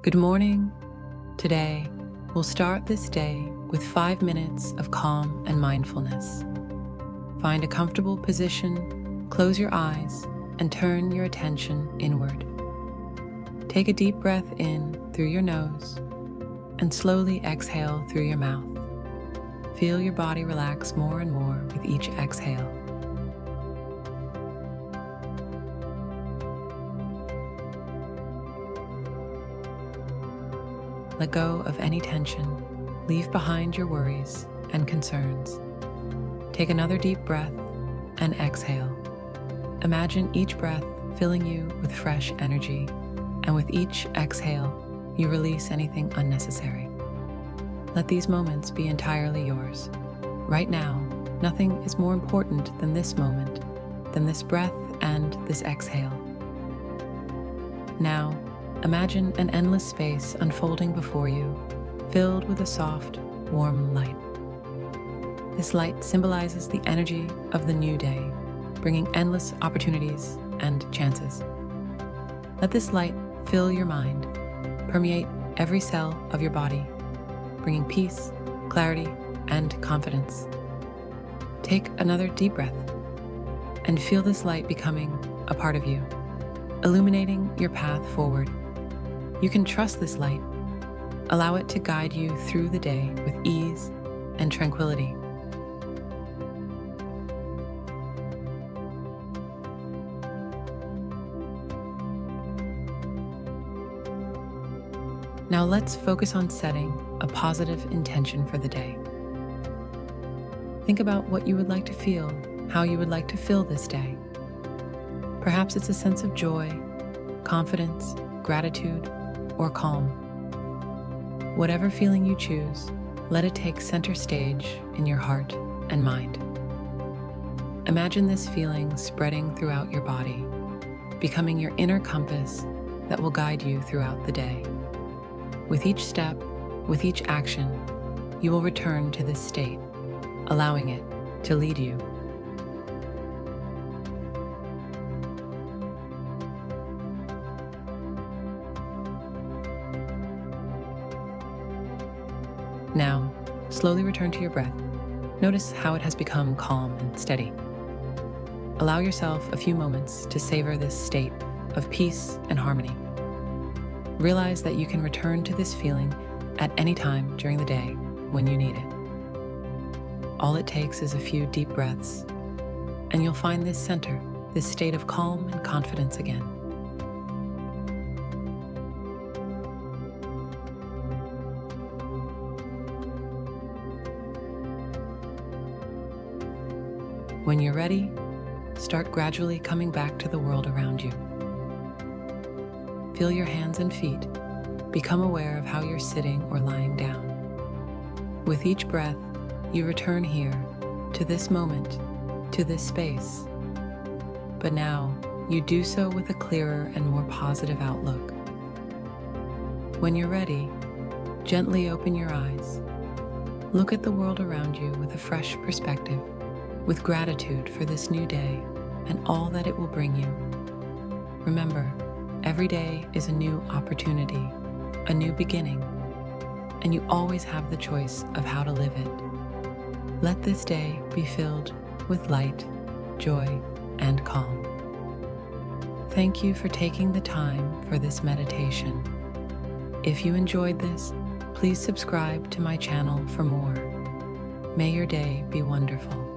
Good morning. Today, we'll start this day with 5 minutes of calm and mindfulness. Find a comfortable position, close your eyes, and turn your attention inward. Take a deep breath in through your nose and slowly exhale through your mouth. Feel your body relax more and more with each exhale. Let go of any tension. Leave behind your worries and concerns. Take another deep breath and exhale. Imagine each breath filling you with fresh energy, and with each exhale, you release anything unnecessary. Let these moments be entirely yours. Right now, nothing is more important than this moment, than this breath and this exhale. Now, imagine an endless space unfolding before you, filled with a soft, warm light. This light symbolizes the energy of the new day, bringing endless opportunities and chances. Let this light fill your mind, permeate every cell of your body, bringing peace, clarity, and confidence. Take another deep breath and feel this light becoming a part of you, illuminating your path forward. You can trust this light. Allow it to guide you through the day with ease and tranquility. Now let's focus on setting a positive intention for the day. Think about what you would like to feel, how you would like to fill this day. Perhaps it's a sense of joy, confidence, gratitude, or calm. Whatever feeling you choose, let it take center stage in your heart and mind. Imagine this feeling spreading throughout your body, becoming your inner compass that will guide you throughout the day. With each step, with each action, you will return to this state, allowing it to lead you. Now, slowly return to your breath. Notice how it has become calm and steady. Allow yourself a few moments to savor this state of peace and harmony. Realize that you can return to this feeling at any time during the day when you need it. All it takes is a few deep breaths, and you'll find this center, this state of calm and confidence again. When you're ready, start gradually coming back to the world around you. Feel your hands and feet. Become aware of how you're sitting or lying down. With each breath, you return here, to this moment, to this space. But now, you do so with a clearer and more positive outlook. When you're ready, gently open your eyes. Look at the world around you with a fresh perspective, with gratitude for this new day and all that it will bring you. Remember, every day is a new opportunity, a new beginning, and you always have the choice of how to live it. Let this day be filled with light, joy, and calm. Thank you for taking the time for this meditation. If you enjoyed this, please subscribe to my channel for more. May your day be wonderful.